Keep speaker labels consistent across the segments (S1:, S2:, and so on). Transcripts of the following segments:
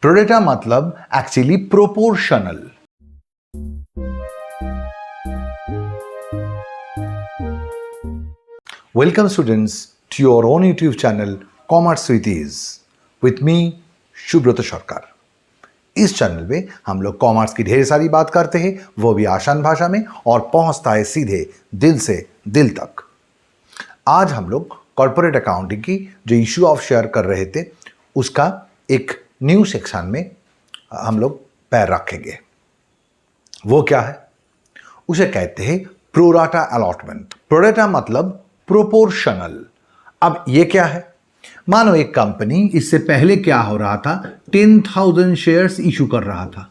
S1: Pro rata मतलब actually proportional. Welcome students to your own YouTube channel commerce with ease with me Subrata Sarkar. इस channel में हम लोग commerce की ढेर सारी बात करते हैं, वो भी आसान भाषा में, और पहुंचता है सीधे दिल से दिल तक। आज हम लोग कॉर्पोरेट अकाउंटिंग की जो इशू ऑफ शेयर कर रहे थे उसका एक न्यू सेक्शन में हम लोग पैर रखेंगे। वो क्या है? उसे कहते हैं प्रोराटा अलॉटमेंट। प्रोराटा मतलब प्रोपोर्शनल। अब ये क्या है? मानो एक कंपनी इससे पहले क्या हो रहा था, 10,000 शेयर्स इशू कर रहा था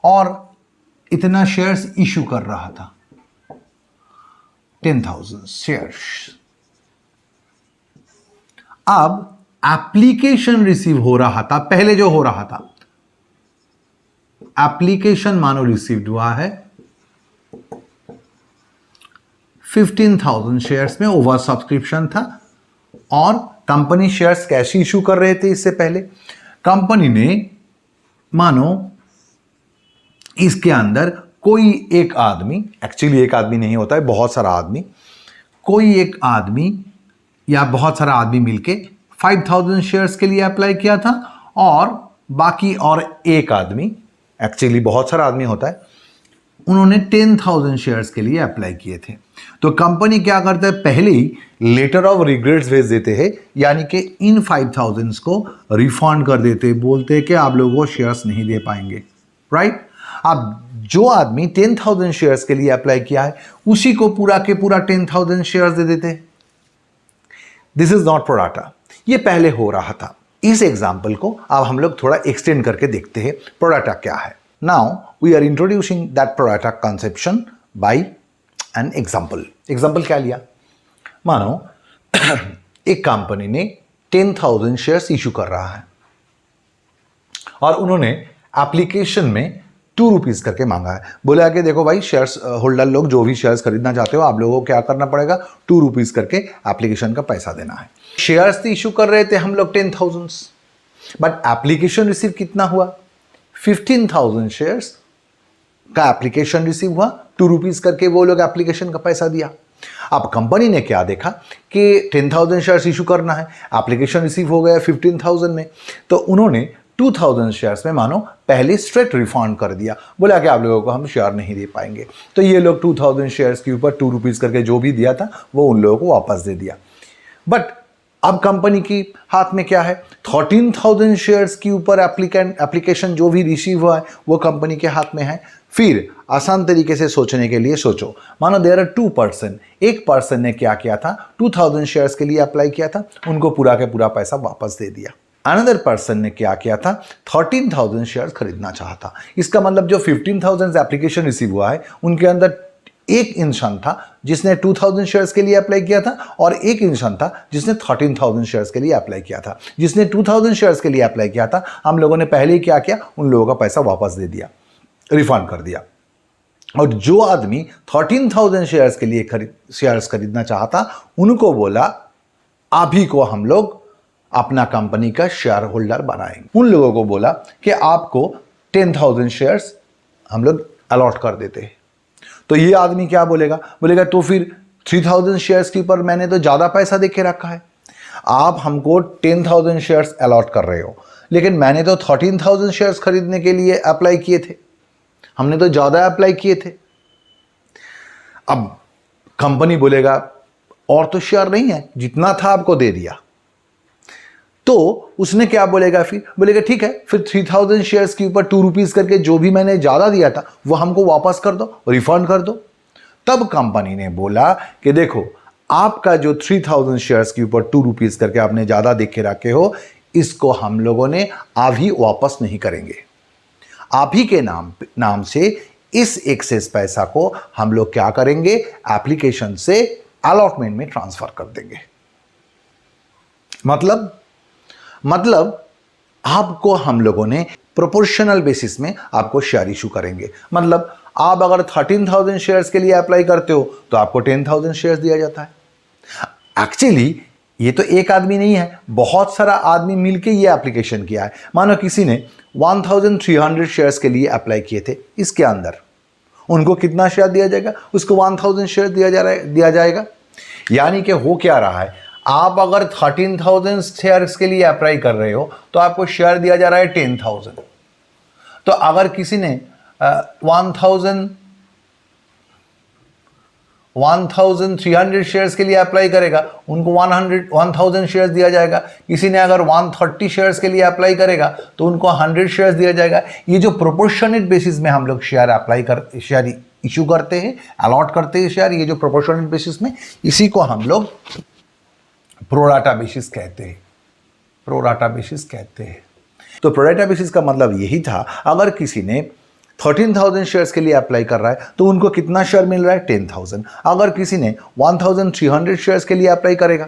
S1: और इतना शेयर्स इशू कर रहा था, 10,000 शेयर्स। अब एप्लीकेशन रिसीव हो रहा था, पहले जो हो रहा था एप्लीकेशन मानो रिसीव्ड हुआ है 15,000 शेयर्स में, ओवर सब्सक्रिप्शन था और कंपनी शेयर्स कैसे इशू कर रहे थे इससे पहले? कंपनी ने मानो इसके अंदर कोई एक आदमी, एक्चुअली एक आदमी नहीं होता है, बहुत सारा आदमी, कोई एक आदमी या बहुत सारा आदमी मिलके 5,000 शेयर्स के लिए अप्लाई किया था और बाकी और एक आदमी, एक्चुअली बहुत सारा आदमी होता है, उन्होंने 10,000 शेयर्स के लिए अप्लाई किए थे। तो कंपनी क्या करता है, पहले ही लेटर ऑफ रिग्रेट्स भेज देते हैं, यानी कि इन 5,000 को रिफंड कर देते, बोलते हैं कि आप लोगों को शेयर्स नहीं दे पाएंगे, राइट? अब जो आदमी 10,000 शेयर्स के लिए अप्लाई किया है उसी को पूरा के पूरा 10,000 शेयर्स दे देते। This is not pro rata. ये पहले हो रहा था। इस एग्जाम्पल को अब हम लोग थोड़ा एक्सटेंड करके देखते हैं प्रोराटा क्या है। Now we are introducing that pro rata conception by an example. Example क्या लिया? मानो एक कंपनी ने 10,000 शेयर्स इशू कर रहा है और उन्होंने एप्लीकेशन में 2 रुपीज करके मांगा है। बोला कि देखो भाई, शेयर्स होल्डर लोग जो भी शेयर्स खरीदना चाहते हो, आप लोगों को क्या करना पड़ेगा, 2 रुपीज करके एप्लीकेशन का पैसा देना है। शेयर्स तो इशू कर रहे थे हम लोग 10,000, बट एप्लीकेशन रिसीव कितना हुआ? 15,000 शेयर्स का एप्लीकेशन रिसीव हुआ, 2 रुपीज करके वो लोग एप्लीकेशन का पैसा दिया। अब कंपनी ने क्या देखा कि 10,000 शेयर्स इशू करना है, एप्लीकेशन रिसीव हो गया 15,000 में, तो उन्होंने 2,000 शेयर्स में मानो पहले स्ट्रेट रिफंड कर दिया। बोला कि आप लोगों को हम शेयर नहीं दे पाएंगे। तो ये लोग 2,000 शेयर्स के ऊपर 2 रुपीज करके जो भी दिया था वो उन लोगों को वापस दे दिया। बट अब कंपनी की हाथ में क्या है? 13,000 शेयर्स के ऊपर एप्लीकेशन जो भी रिसीव हुआ है वो कंपनी के हाथ में है। फिर आसान तरीके से सोचने के लिए सोचो, मानो देयर आर 2 पर्सन। एक पर्सन ने क्या किया था, 2,000 शेयर्स के लिए अप्लाई किया था, उनको पूरा के पूरा पैसा वापस दे दिया। अनदर पर्सन ने क्या किया था, 13,000 शेयर्स खरीदना चाहता। इसका मतलब जो 15,000 एप्लीकेशन रिसीव हुआ है उनके अंदर एक इंसान था जिसने 2,000 शेयर्स के लिए अप्लाई किया था और एक इंसान था जिसने 13,000 शेयर्स के लिए अप्लाई किया था। जिसने 2,000 शेयर्स के लिए अप्लाई किया था, हम लोगों ने पहले ही क्या किया, उन लोगों का पैसा वापस दे दिया, रिफंड कर दिया। और जो आदमी 13,000 शेयर्स के लिए शेयर्स खरीदना चाहता, उनको बोला अभी को हम लोग अपना कंपनी का शेयर होल्डर बनाएंगे। उन लोगों को बोला कि आपको 10,000 शेयर्स हम लोग अलॉट कर देते हैं। तो ये आदमी क्या बोलेगा? बोलेगा तो फिर 3,000 शेयर्स के ऊपर मैंने तो ज़्यादा पैसा देके रखा है, आप हमको 10,000 शेयर्स अलॉट कर रहे हो, लेकिन मैंने तो 13,000 शेयर्स खरीदने के लिए अप्लाई किए थे, हमने तो ज़्यादा अप्लाई किए थे। अब कंपनी बोलेगा और तो शेयर नहीं है, जितना था आपको दे दिया। तो उसने क्या बोलेगा? फिर बोलेगा ठीक है, फिर 3,000 शेयर्स के ऊपर 2 रुपीज करके जो भी मैंने ज्यादा दिया था वो हमको वापस कर दो, रिफंड कर दो। तब कंपनी ने बोला कि देखो, आपका जो 3,000 शेयर्स के ऊपर 2 रुपीज करके आपने ज्यादा देखे रखे हो, इसको हम लोगों ने अभी वापस नहीं करेंगे। आप ही के नाम से इस एक्सेस पैसा को हम लोग क्या करेंगे, एप्लीकेशन से अलॉटमेंट में ट्रांसफर कर देंगे। मतलब आपको हम लोगों ने प्रोपोर्शनल बेसिस में आपको शेयर इशू करेंगे। मतलब आप अगर 13,000 शेयर्स के लिए अप्लाई करते हो तो आपको 10,000 शेयर्स दिया जाता है। एक्चुअली ये तो एक आदमी नहीं है, बहुत सारा आदमी मिलके ये एप्लीकेशन किया है। मानो किसी ने 1300 शेयर्स के लिए अप्लाई किए थे, इसके अंदर उनको कितना शेयर दिया जाएगा? उसको 1000 शेयर दिया जाएगा। यानी कि हो क्या रहा है, आप अगर 13,000 शेयर्स के लिए अप्लाई कर रहे हो तो आपको शेयर दिया जा रहा है 10,000। तो अगर किसी ने 1300 शेयर्स के लिए अप्लाई करेगा, उनको 1000 शेयर्स दिया जाएगा। किसी ने अगर 130 शेयर्स के लिए अप्लाई करेगा तो उनको 100 शेयर्स दिया जाएगा। ये जो प्रोपोर्शनेट बेसिस में हम लोग शेयर इशू करते हैं, अलॉट करते हैं शेयर, ये जो प्रोपोर्शनेट बेसिस में, इसी को हम लोग प्रोराटा बेसिस कहते हैं। प्रोराटा बेसिस कहते हैं। तो प्रोराटा बेसिस का मतलब यही था, अगर किसी ने 13,000 शेयर्स के लिए अप्लाई कर रहा है तो उनको कितना शेयर मिल रहा है? 10,000। अगर किसी ने 1300 शेयर्स के लिए अप्लाई करेगा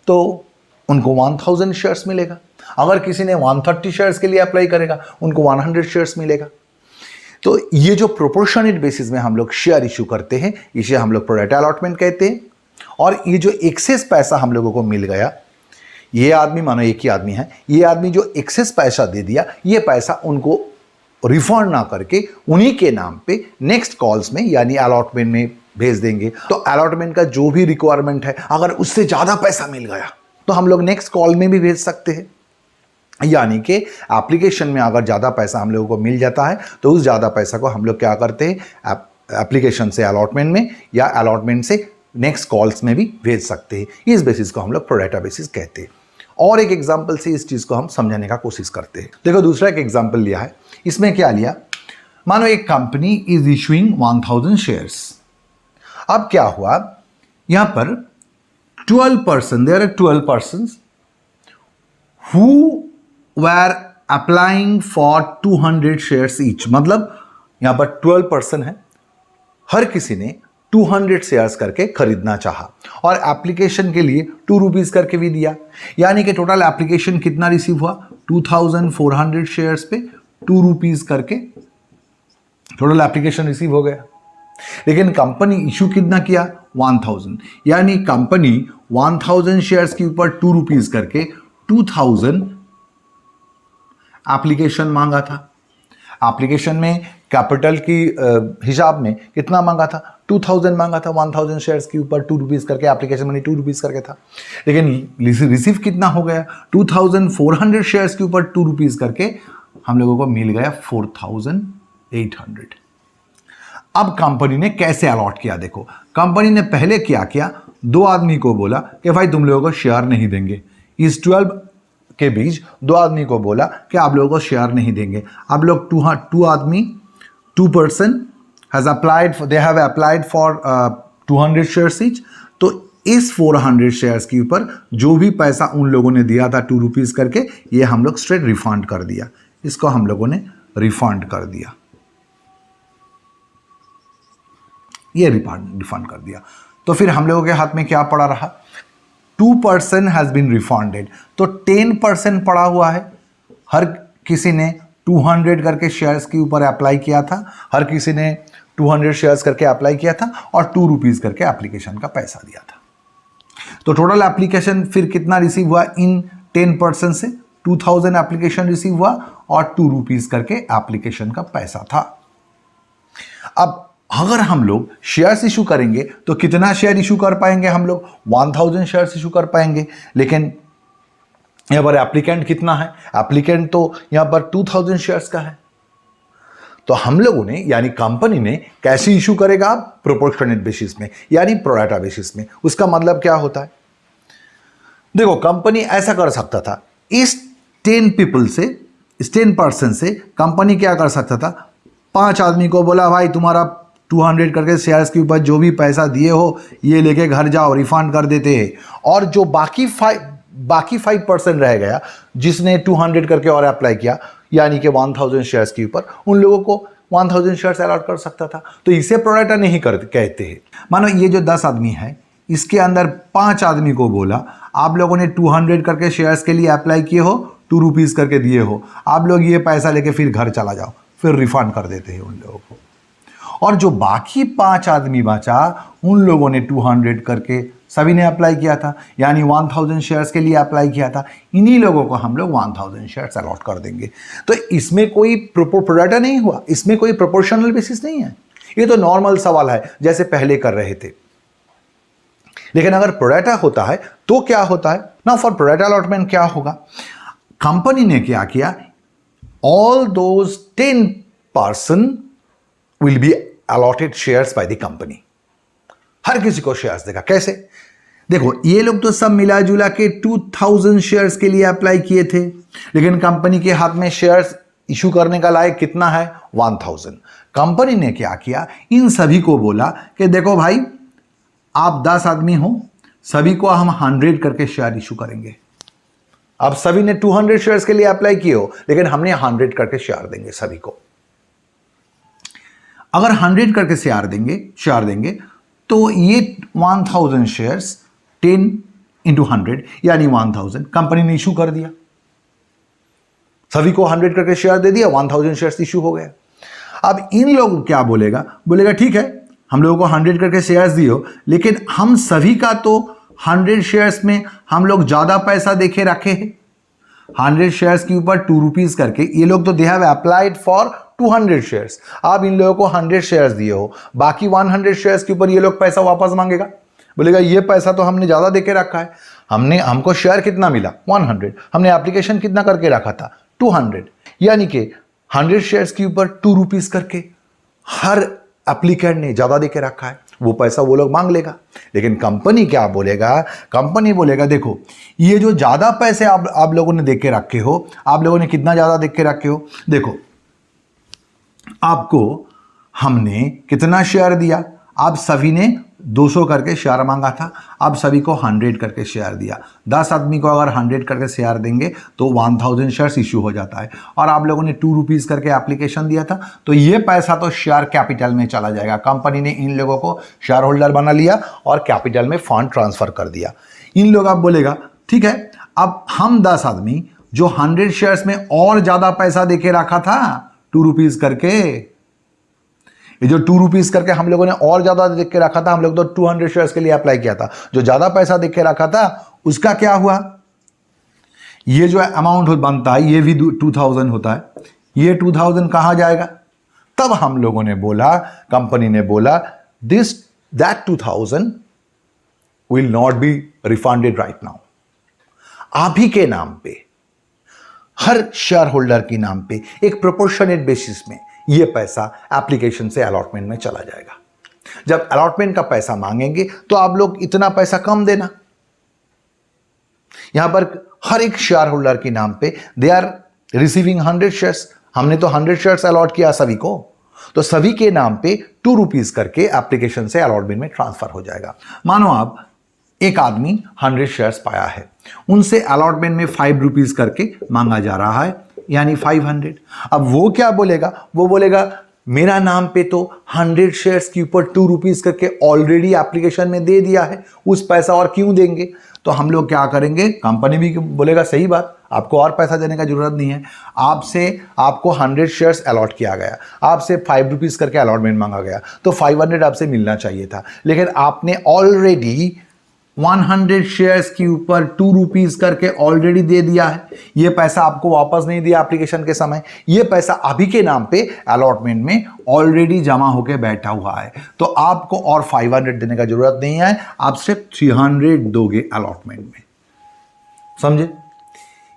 S1: तो उनको 1000 शेयर्स मिलेगा। अगर किसी ने 130 शेयर्स के लिए अप्लाई करेगा उनको 100 शेयर्स मिलेगा। तो ये जो प्रोपोर्शनेट बेसिस में हम लोग शेयर इशू करते हैं, इसे हम लोग प्रोराटा अलॉटमेंट कहते हैं। और ये जो एक्सेस पैसा हम लोगों को मिल गया, ये आदमी, मानो एक ही आदमी है, ये आदमी जो एक्सेस पैसा दे दिया, ये पैसा उनको रिफंड ना करके उन्हीं के नाम पे नेक्स्ट कॉल्स में यानी अलॉटमेंट में भेज देंगे। तो अलॉटमेंट का जो भी रिक्वायरमेंट है, अगर उससे ज़्यादा पैसा मिल गया तो हम लोग नेक्स्ट कॉल में भी भेज सकते हैं। यानी कि एप्लीकेशन में अगर ज़्यादा पैसा हम लोगों को मिल जाता है तो उस ज़्यादा पैसा को हम लोग क्या करते हैं, एप्लीकेशन से अलॉटमेंट में या अलॉटमेंट से नेक्स्ट कॉल्स में भी भेज सकते हैं। इस बेसिस को हम लोग प्रोराटा बेसिस कहते हैं। और एक एग्जांपल से इस चीज़ को हम समझाने का कोशिश करते हैं। देखो, दूसरा एक एग्जांपल लिया है। इसमें क्या लिया, मानो एक कंपनी इज इशूइंग 1000 शेयर्स। अब क्या हुआ, यहां पर 12 person, there are 12 persons who were applying for 200 shares each. मतलब यहां पर 12 पर्सन है, हर किसी ने 200 शेयर्स करके खरीदना चाहा और एप्लीकेशन के लिए 2 रुपीज़ करके भी दिया। यानी कि टोटल एप्लीकेशन कितना रिसीव हुआ, 2400 शेयर्स पे 2 रुपीज़ करके टोटल एप्लीकेशन रिसीव हो गया। लेकिन कंपनी इशू कितना किया, 1000। यानी कंपनी 1000 शेयर्स के ऊपर 2 रुपीज़ करके 2000 एप्लीकेशन मांगा था। एप्लीकेशन में कैपिटल की हिसाब में कितना मांगा था, 2000 मांगा था। 1000 शेयर्स के ऊपर 2 रुपीज़ करके एप्लीकेशन मनी 2 रुपीज़ करके था। लेकिन रिसीव कितना हो गया, 2400 शेयर्स के ऊपर 2 रुपीज़ करके हम लोगों को मिल गया 4800। अब कंपनी ने कैसे अलॉट किया, देखो कंपनी ने पहले क्या किया, 2 आदमी को बोला कि भाई तुम लोगों को शेयर नहीं देंगे। इस 12 के बीच 2 आदमी को बोला कि आप लोगों को शेयर नहीं देंगे। आप लोग 2 person has applied, they have applied for 200 shares each. तो इस 400 शेयर्स के ऊपर जो भी पैसा उन लोगों ने दिया था 2 रुपीज़ करके, ये हम लोग स्ट्रेट रिफंड कर दिया। इसको हम लोगों ने रिफंड कर दिया, ये रिफंड कर दिया। तो फिर हम लोगों के हाथ में क्या पड़ा रहा, 2% हैज़ बीन रिफंडेड। तो 10% पड़ा हुआ है। हर किसी ने 200 करके शेयर्स के ऊपर अप्लाई किया था, हर किसी ने 200 शेयर्स करके अप्लाई किया था और 2 रुपीज़ करके एप्लीकेशन का पैसा दिया था। तो टोटल एप्लीकेशन फिर कितना रिसीव हुआ, इन 10% से 2000 एप्लीकेशन रिसीव हुआ और 2 रुपीज़ करके एप्लीकेशन का पैसा था। अब अगर हम लोग शेयर्स इशू करेंगे तो कितना शेयर इशू कर पाएंगे हम लोग, 1000 शेयर्स इशू कर पाएंगे। लेकिन यहां पर एप्लीकेंट कितना है, एप्लीकेंट तो यहां पर 2000 शेयर्स का है। तो हम लोगों ने यानी कंपनी ने कैसे इशू करेगा, प्रोपोर्शनेट बेसिस में यानी प्रोराटा बेसिस में। उसका मतलब क्या होता है, देखो कंपनी ऐसा कर सकता था, इस 10% से कंपनी क्या कर सकता था, 5 आदमी को बोला भाई तुम्हारा 200 करके शेयर्स के ऊपर जो भी पैसा दिए हो ये लेके घर जाओ, रिफंड कर देते हैं। और जो बाकी 5% रह गया जिसने 200 करके और अप्लाई किया यानी कि 1000 शेयर्स के ऊपर, उन लोगों को 1000 शेयर्स अलॉट कर सकता था। तो इसे प्रोराटा नहीं कहते हैं। मानो ये जो 10 आदमी है, इसके अंदर 5 आदमी को बोला आप लोगों ने 200 करके शेयर्स के लिए अप्लाई किए हो, 2 रुपीज़ करके दिए हो, आप लोग ये पैसा लेके फिर घर चला जाओ, फिर रिफंड कर देते हैं उन लोगों को। और जो बाकी 5 आदमी बचा, उन लोगों ने 200 करके सभी ने अप्लाई किया था, यानी 1000 शेयर्स के लिए अप्लाई किया था, इन्हीं लोगों को हम लोग 1000 शेयर्स अलॉट कर देंगे। तो इसमें कोई प्रोडाटा नहीं हुआ, इसमें कोई प्रोपोर्शनल बेसिस नहीं है, ये तो नॉर्मल सवाल है जैसे पहले कर रहे थे। लेकिन अगर प्रोडाटा होता है तो क्या होता है ना, फॉर प्रोडाटा अलॉटमेंट क्या होगा, कंपनी ने क्या किया, all those 10 person will be allotted shares by the company, हर किसी को शेयर्स देगा। कैसे, देखो ये लोग तो सब मिला जुला के 2000 शेयर्स के लिए अप्लाई किए थे, लेकिन कंपनी के हाथ में शेयर्स इशू करने का लायक कितना है, 1000। कंपनी ने क्या किया, इन सभी को बोला कि देखो भाई आप 10 आदमी हो, सभी को हम 100 करके शेयर इशू करेंगे। अब सभी ने 200 शेयर्स के लिए अप्लाई किए हो, लेकिन हमने 100 करके शेयर देंगे सभी को। अगर 100 करके शेयर देंगे तो ये 1000 शेयर्स 10 इंटू 100 यानी 1000 कंपनी ने इशू कर दिया, सभी को 100 करके शेयर दे दिया, 1000 शेयर्स इशू हो गया। अब इन लोग क्या बोलेगा ठीक है हम लोगों को 100 करके शेयर्स दियो, लेकिन हम सभी का तो 100 शेयर्स में हम लोग ज्यादा पैसा देके रखे हैं, 100 शेयर्स के ऊपर 2 रुपीज करके, ये लोग तो they have applied for 200 shares, आप इन लोगों को 100 शेयर्स दिए हो, बाकी 100 शेयर्स के ऊपर ये लोग पैसा वापस मांगेगा, बोलेगा ये पैसा तो हमने ज्यादा देके रखा है, हमको शेयर कितना मिला 100, हमने एप्लीकेशन कितना करके रखा था 200, यानी कि 100 शेयर्स के ऊपर 2 रुपीज करके हर एप्लीकेंट ने ज्यादा देके रखा है, वो पैसा वो लोग मांग लेगा। लेकिन कंपनी क्या बोलेगा, कंपनी बोलेगा देखो ये जो ज्यादा पैसे आप लोगों ने देके रखे हो, आप लोगों ने कितना ज्यादा देख के रखे हो, देखो आपको हमने कितना शेयर दिया, आप सभी ने 200 करके शेयर मांगा था, आप सभी को 100 करके शेयर दिया, 10 आदमी को अगर 100 करके शेयर देंगे तो 1000 शेयर्स इशू हो जाता है, और आप लोगों ने 2 रुपीज करके एप्लीकेशन दिया था, तो ये पैसा तो शेयर कैपिटल में चला जाएगा। कंपनी ने इन लोगों को शेयर होल्डर बना लिया और कैपिटल में फंड ट्रांसफर कर दिया। इन लोग आप बोलेगा ठीक है अब हम 10 आदमी जो 100 शेयर्स में और ज्यादा पैसा देके रखा था 2 रुपीज करके, ये जो 2 रुपीज करके हम लोगों ने और ज्यादा देख के रखा था, हम लोग तो 200 शेयर्स के लिए अप्लाई किया था, जो ज्यादा पैसा देख के रखा था उसका क्या हुआ, ये जो अमाउंट बनता है ये भी 2000 होता है, ये 2000 कहां जाएगा। तब हम लोगों ने बोला, कंपनी ने बोला that 2000 will not be refunded right now. आप ही के नाम पे, हर शेयर होल्डर के नाम पे एक प्रोपोर्शनेट बेसिस में ये पैसा एप्लीकेशन से अलॉटमेंट में चला जाएगा। जब अलॉटमेंट का पैसा मांगेंगे तो आप लोग इतना पैसा कम देना। यहां पर हर एक शेयर होल्डर के नाम पे दे आर रिसीविंग 100 शेयर्स, हमने तो 100 शेयर्स अलॉट किया सभी को, तो सभी के नाम पे 2 रुपीज करके एप्लीकेशन से अलॉटमेंट में ट्रांसफर हो जाएगा। मानो आप एक आदमी 100 शेयर्स पाया है, उनसे अलॉटमेंट में 5 रुपीज करके मांगा जा रहा है, यानी 500। अब वो क्या बोलेगा, वो बोलेगा मेरा नाम पे तो 100 शेयर्स के ऊपर 2 रुपीज करके ऑलरेडी एप्लीकेशन में दे दिया है, उस पैसा और क्यों देंगे। तो हम लोग क्या करेंगे, कंपनी भी बोलेगा सही बात, आपको और पैसा देने का जरूरत नहीं है, आपको 100 शेयर्स अलॉट किया गया, आपसे 5 रुपीज करके अलॉटमेंट मांगा गया, तो 500 आपसे मिलना चाहिए था, लेकिन आपने ऑलरेडी 100 शेयर्स के ऊपर 2 रुपीज करके ऑलरेडी दे दिया है, ये पैसा आपको वापस नहीं दिया एप्लीकेशन के समय, ये पैसा अभी के नाम पे अलॉटमेंट में ऑलरेडी जमा होके बैठा हुआ है, तो आपको और 500 देने का जरूरत नहीं है, आप सिर्फ 300 दोगे अलॉटमेंट में, समझे।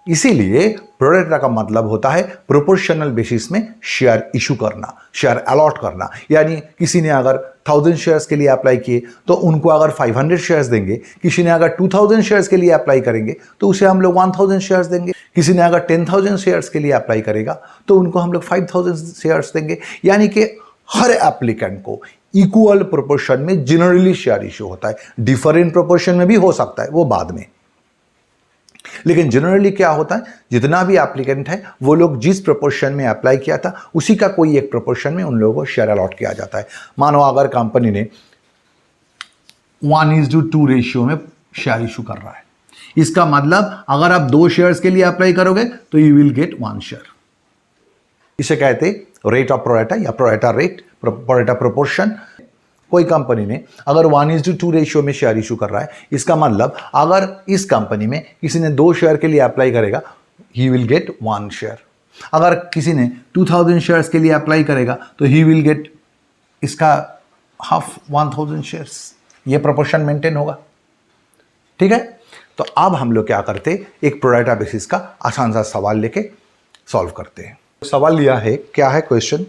S1: इसीलिए प्रोरेटा का मतलब होता है प्रोपोर्शनल बेसिस में शेयर इशू करना, शेयर अलॉट करना, यानी किसी ने अगर 1000 शेयर्स के लिए अप्लाई किए तो उनको अगर 500 शेयर्स देंगे, किसी ने अगर 2000 शेयर्स के लिए अप्लाई करेंगे तो उसे हम लोग 1000 शेयर्स देंगे, किसी ने अगर 10,000 शेयर्स के लिए अप्लाई करेगा तो उनको हम लोग 5000 शेयर्स देंगे, यानी कि हर एप्लीकेंट को इक्वल प्रोपोर्शन में जनरली शेयर इशू होता है, डिफरेंट प्रोपोर्शन में भी हो सकता है वो बाद में, लेकिन जनरली क्या होता है, जितना भी एप्लीकेंट है वो लोग जिस प्रोपोर्शन में अप्लाई किया था उसी का कोई एक प्रोपोर्शन में उन लोगों को शेयर अलॉट किया जाता है। मानो अगर कंपनी ने 1:2 रेशियो में शेयर इशू कर रहा है, इसका मतलब अगर आप 2 शेयर्स के लिए अप्लाई करोगे तो यू विल गेट 1 शेयर। इसे कहते रेट ऑफ प्रोरेटा या प्रोरेटा रेट, प्रोरेटा प्रोपोर्शन। कोई कंपनी ने अगर 1:2 रेशियो में शेयर इशू कर रहा है, इसका मतलब अगर इस कंपनी में किसी ने 2 शेयर के लिए अप्लाई करेगा, ही विल गेट 1 शेयर। अगर किसी ने 2000 शेयर्स के लिए अप्लाई करेगा तो ही विल गेट इसका हाफ 1000 शेयर्स। ये प्रोपोर्शन मेंटेन होगा, ठीक है। तो अब हम लोग क्या करते, एक प्रोराटा बेसिस का आसान सा सवाल लेके सॉल्व करते हैं। सवाल लिया है, क्या है question,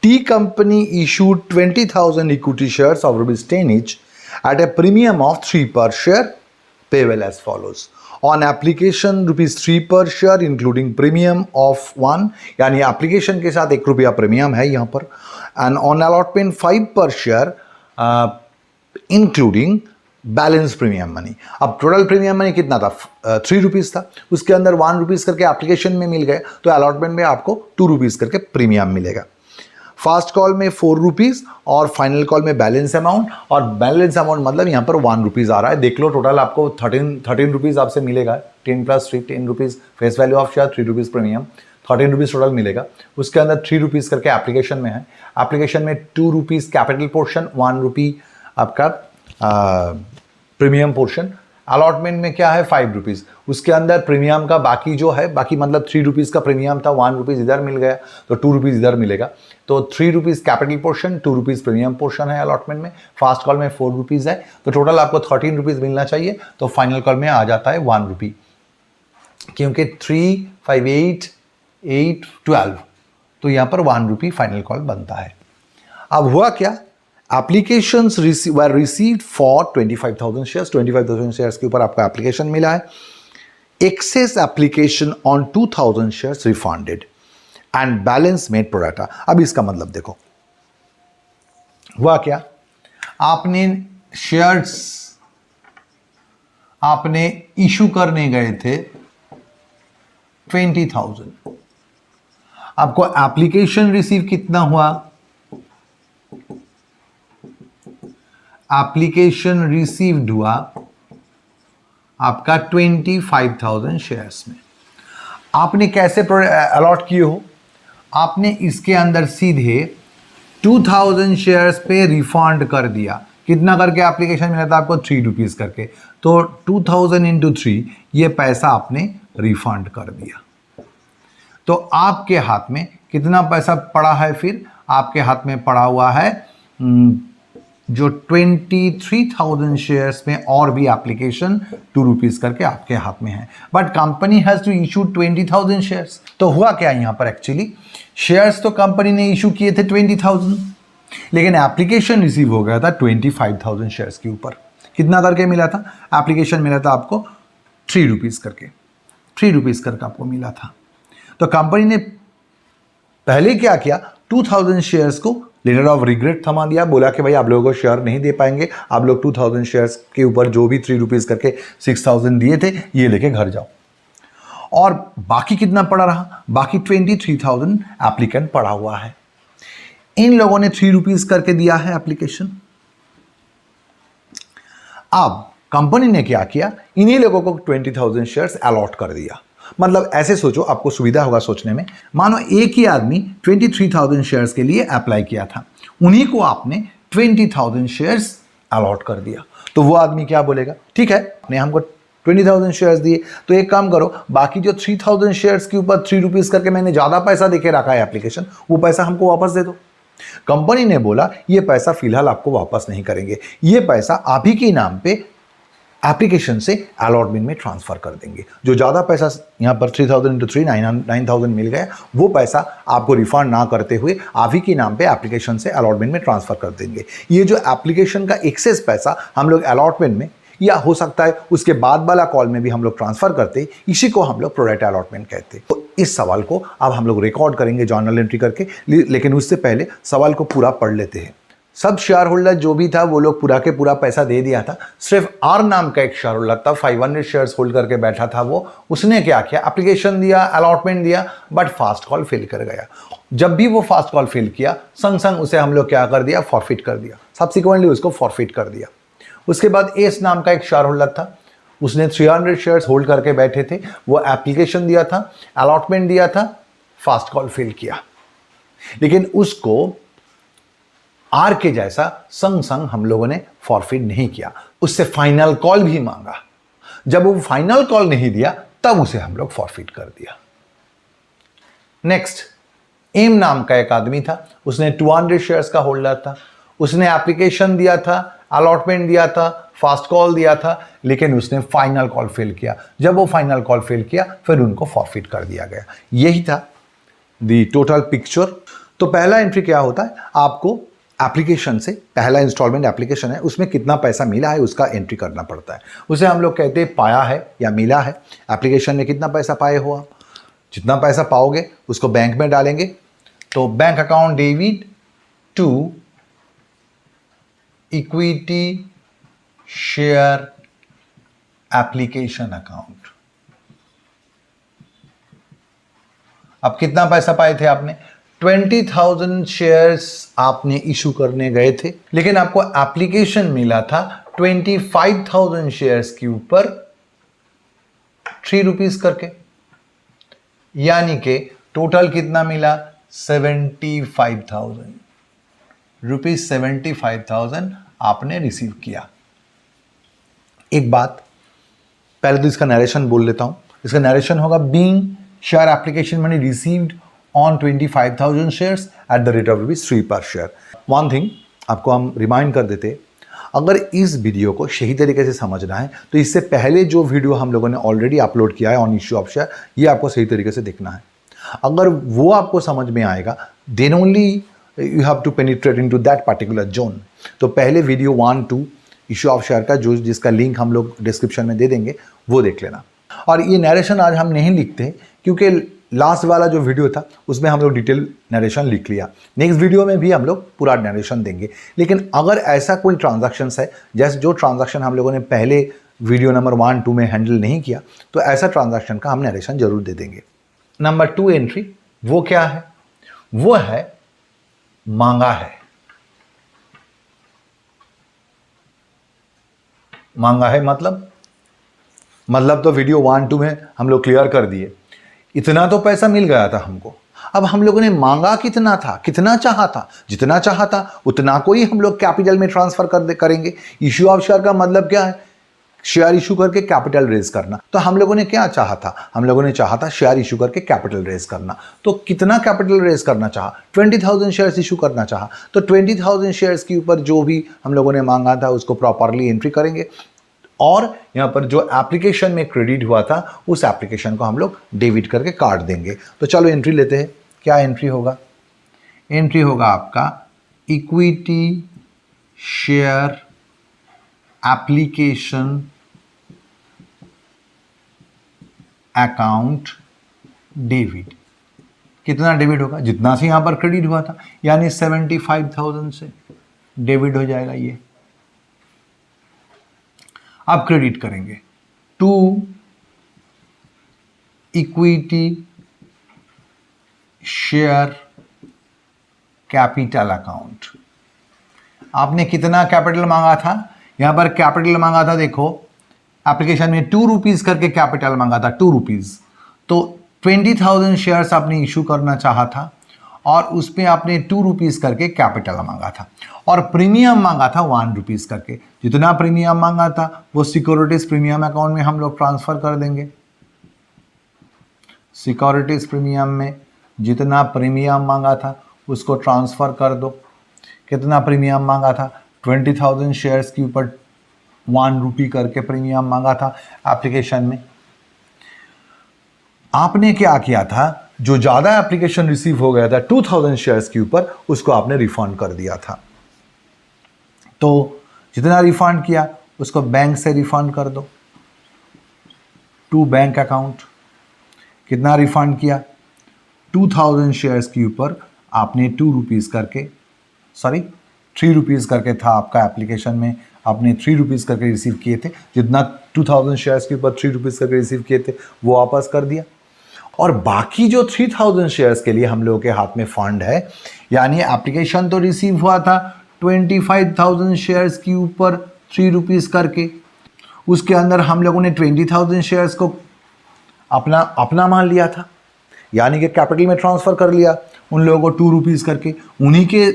S1: T company issued 20,000 equity shares of ₹10 each at a premium of 3 per share, payable as follows. On application ₹3 per share including premium of 1, यानी एप्लीकेशन के साथ ₹1 प्रीमियम है यहाँ पर, and on allotment 5 per share including balance premium money. अब total premium money कितना था, ₹3 था, उसके अंदर ₹1 करके एप्लीकेशन में मिल गए, तो अलॉटमेंट में आपको ₹2 करके प्रीमियम मिलेगा। फर्स्ट कॉल में ₹4 और फाइनल कॉल में बैलेंस अमाउंट, और बैलेंस अमाउंट मतलब यहाँ पर ₹1 आ रहा है। देख लो, टोटल आपको 13 आपसे मिलेगा, 10 + 3 ₹10 face value of share, ₹3 premium, ₹13 total मिलेगा। उसके अंदर ₹3 करके एप्लीकेशन में है, एप्लीकेशन में ₹2 कैपिटल पोर्शन, ₹1 आपका प्रीमियम पोर्शन, अलॉटमेंट में क्या है ₹5, उसके अंदर प्रीमियम का बाकी जो है, बाकी मतलब ₹3 का प्रीमियम था, ₹1 इधर मिल गया, तो ₹2 इधर मिलेगा। तो ₹3 कैपिटल पोर्शन, ₹2 प्रीमियम पोर्शन है अलॉटमेंट में, फास्ट कॉल में ₹4 है, तो टोटल आपको ₹13 मिलना चाहिए। तो फाइनल कॉल में आ जाता है ₹1, क्योंकि 3, 5, 8, 12, तो यहाँ पर ₹1 फाइनल कॉल बनता है। अब हुआ क्या, applications were received for 25,000 shares, 25,000 shares के ऊपर आपका एप्लीकेशन मिला है। Excess application on 2,000 shares refunded and balance made pro rata. अब इसका मतलब देखो, हुआ क्या, आपने शेयर्स आपने इशू करने गए थे 20,000, आपको एप्लीकेशन रिसीव कितना हुआ, एप्लीकेशन रिसीव्ड हुआ आपका 25,000 शेयर्स में। आपने कैसे अलॉट किए हो, आपने इसके अंदर सीधे 2,000 शेयर्स पे रिफंड कर दिया। कितना करके एप्लीकेशन मिला था आपको, ₹3 करके, तो 2,000 × 3 ये पैसा आपने रिफंड कर दिया। तो आपके हाथ में कितना पैसा पड़ा है, फिर आपके हाथ में पड़ा हुआ है जो 23,000 शेयर्स में और भी एप्लीकेशन ₹2 करके आपके हाथ में है, but company has to issue 20,000 shares. तो हुआ क्या यहाँ पर, एक्चुअली शेयर्स तो कंपनी ने इशू किए थे 20,000, लेकिन एप्लीकेशन रिसीव हो गया था 25,000 शेयर्स के ऊपर। कितना करके मिला था, एप्लीकेशन मिला था आपको ₹3 करके, ₹3 करके आपको मिला था। तो कंपनी ने पहले क्या किया, 2,000 शेयर्स को लेटर ऑफ रिग्रेट थमा दिया, बोला कि भाई आप लोगों को शेयर नहीं दे पाएंगे, आप लोग 2,000 शेयर्स के ऊपर जो भी ₹3 करके 6,000 दिए थे ये लेके घर जाओ। और बाकी कितना पड़ा रहा, बाकी 23,000 एप्लीकेंट पड़ा हुआ है। इन लोगों ने ₹3 करके दिया है एप्लीकेशन। अब कंपनी ने क्या किया, इन्हीं लोगों को 20,000 शेयर्स अलॉट कर दिया। मतलब ऐसे सोचो, आपको सुविधा होगा सोचने में, मानो एक ही आदमी 23,000 शेयर्स के लिए अप्लाई किया था, उन्हीं को आपने 20,000 शेयर्स अलॉट कर दिया। तो वो आदमी क्या बोलेगा, ठीक है आपने हमको 20,000 शेयर्स दिए, तो एक काम करो, बाकी जो 3,000 शेयर्स के ऊपर ₹3 करके मैंने ज़्यादा पैसा देके रखा है एप्लीकेशन, वो पैसा हमको वापस दे दो। कंपनी ने बोला ये पैसा फिलहाल आपको वापस नहीं करेंगे, ये पैसा आप ही के नाम पे एप्लीकेशन से अलॉटमेंट में ट्रांसफर कर देंगे। जो ज़्यादा पैसा यहाँ पर 3,000 × 3 9,000 मिल गया, वो पैसा आपको रिफंड ना करते हुए आप ही के नाम पे एप्लीकेशन से अलॉटमेंट में ट्रांसफर कर देंगे। ये जो एप्लीकेशन का एक्सेस पैसा हम लोग अलॉटमेंट में, या हो सकता है उसके बाद वाला कॉल में भी हम लोग ट्रांसफर करते, इसी को हम लोग प्रोराटा अलॉटमेंट कहते हैं। तो इस सवाल को अब हम लोग रिकॉर्ड करेंगे जर्नल एंट्री करके, लेकिन उससे पहले सवाल को पूरा पढ़ लेते हैं। सब शेयर होल्डर जो भी था वो लोग पूरा के पूरा पैसा दे दिया था, सिर्फ आर नाम का एक शेयर होल्डर था, 500 शेयर्स होल्ड करके बैठा था वो, उसने क्या किया, एप्लीकेशन दिया, अलॉटमेंट दिया, बट फास्ट कॉल फेल कर गया। जब भी वो फास्ट कॉल फेल किया, संग संग उसे हम लोग क्या कर दिया, फॉरफिट कर दिया, सब्सिक्वेंटली उसको फॉरफिट कर दिया। उसके बाद एस नाम का एक शेयर होल्डर था, उसने 300 शेयर्स होल्ड करके बैठे थे, वो एप्लीकेशन दिया था, अलॉटमेंट दिया था, फास्ट कॉल फेल किया, लेकिन उसको आर के जैसा संग संग हम लोगों ने फॉरफिट नहीं किया, उससे फाइनल कॉल भी मांगा। जब वो फाइनल कॉल नहीं दिया तब उसे हम लोग फॉरफिट कर दिया। नेक्स्ट, एम नाम का एक आदमी था, उसने 200 शेयर्स का होल्डर था, उसने एप्लीकेशन दिया था, अलॉटमेंट दिया था, फास्ट कॉल दिया था, लेकिन उसने फाइनल कॉल फेल किया। जब वो फाइनल कॉल फेल किया फिर उनको फॉरफिट कर दिया गया। यही था दी टोटल पिक्चर। तो पहला एंट्री क्या होता है, आपको एप्लीकेशन से, पहला इंस्टॉलमेंट एप्लीकेशन है, उसमें कितना पैसा मिला है उसका एंट्री करना पड़ता है। उसे हम लोग कहते हैं पाया है या मिला है। एप्लीकेशन में कितना पैसा पाए हो आप, जितना पैसा पाओगे उसको बैंक में डालेंगे। तो bank account debit to equity share application account. अब कितना पैसा पाए थे आपने, 20,000 शेयर्स आपने इशू करने गए थे, लेकिन आपको एप्लीकेशन मिला था 25,000 शेयर्स के ऊपर 3 रुपीज करके, यानी कि टोटल कितना मिला, 75,000 रुपीज। 75,000 आपने रिसीव किया। एक बात, पहले तो इसका नरेशन बोल लेता हूं। इसका नरेशन होगा, being share application money received on 25,000 shares at the rate of ₹3 पर शेयर। वन थिंग आपको हम रिमाइंड कर देते, अगर इस वीडियो को सही तरीके से समझना है तो इससे पहले जो वीडियो हम लोगों ने ऑलरेडी अपलोड किया है ऑन इश्यू ऑफ शेयर, ये आपको सही तरीके से देखना है। अगर वो आपको समझ में आएगा then only you have to penetrate into that particular zone. तो पहले वीडियो 1, 2 इश्यू ऑफ शेयर का जिसका लिंक हम लोग डिस्क्रिप्शन में दे देंगे वो देख लेना। और ये नरेशन आज हम नहीं लिखते क्योंकि लास्ट वाला जो वीडियो था उसमें हम लोग डिटेल नरेशन लिख लिया। नेक्स्ट वीडियो में भी हम लोग पूरा नरेशन देंगे। लेकिन अगर ऐसा कोई ट्रांजैक्शंस है, जैसे जो ट्रांजैक्शन हम लोगों ने पहले वीडियो नंबर 1, 2 में हैंडल नहीं किया, तो ऐसा ट्रांजैक्शन का हम नरेशन जरूर दे देंगे। नंबर 2 एंट्री वो क्या है, वो है मांगा है। मांगा है मतलब तो वीडियो 1, 2 में हम लोग क्लियर कर दिए। इतना तो पैसा मिल गया था हमको, अब हम लोगों ने मांगा कितना था, कितना चाहा था, जितना चाहा था उतना को ही हम लोग कैपिटल में ट्रांसफर करेंगे। इश्यू ऑफ शेयर का मतलब क्या है, शेयर इशू करके कैपिटल रेज करना। तो हम लोगों ने क्या चाहा था, हम लोगों ने चाहा था शेयर इशू करके कैपिटल रेज करना। तो कितना कैपिटल रेज करना चाहा, 20,000 शेयर्स इशू करना चाहा। तो 20,000 शेयर्स के ऊपर जो भी हम लोगों ने मांगा था उसको प्रॉपरली एंट्री करेंगे, और यहाँ पर जो एप्लीकेशन में क्रेडिट हुआ था उस एप्लीकेशन को हम लोग डेबिट करके काट देंगे। तो चलो एंट्री लेते हैं। क्या एंट्री होगा, एंट्री होगा आपका equity share application account debit. कितना डेबिट होगा, जितना से यहां पर क्रेडिट हुआ था, यानी 75,000 से डेबिट हो जाएगा। ये आप क्रेडिट करेंगे to equity share capital account. आपने कितना कैपिटल मांगा था, यहां पर कैपिटल मांगा था, देखो एप्लीकेशन में 2 रुपीज करके कैपिटल मांगा था, 2 रुपीज। तो 20,000 शेयर्स आपने इशू करना चाहा था और उसमें आपने 2 रुपीज करके कैपिटल मांगा था, और प्रीमियम मांगा था 1 रुपीज करके। जितना प्रीमियम मांगा था वो सिक्योरिटीज प्रीमियम अकाउंट में हम लोग ट्रांसफर कर देंगे। सिक्योरिटीज प्रीमियम में जितना प्रीमियम मांगा था उसको ट्रांसफर कर दो। कितना प्रीमियम मांगा था, 20,000 शेयर्स के ऊपर 1 रुपी करके प्रीमियम मांगा था एप्लीकेशन में। आपने क्या किया था, जो ज़्यादा एप्लीकेशन रिसीव हो गया था 2,000 शेयर्स के ऊपर, उसको आपने रिफंड कर दिया था। तो जितना रिफंड किया उसको बैंक से रिफंड कर दो टू बैंक अकाउंट। कितना रिफंड किया, 2,000 शेयर्स के ऊपर आपने 2 रुपीज़ करके, सॉरी 3 रुपीज़ करके था आपका एप्लीकेशन में, आपने 3 रुपीज़ करके रिसीव किए थे। जितना 2,000 शेयर्स के ऊपर 3 रुपीज़ करके रिसीव किए थे वो वापस कर दिया। और बाकी जो 3,000 शेयर्स के लिए हम लोगों के हाथ में फंड है, यानी एप्लीकेशन तो रिसीव हुआ था 25,000 शेयर्स के ऊपर 3 रुपीज़ करके, उसके अंदर हम लोगों ने 20,000 शेयर्स को अपना मान लिया था, यानी कि कैपिटल में ट्रांसफ़र कर लिया उन लोगों को 2 रुपीज़ करके। उन्हीं के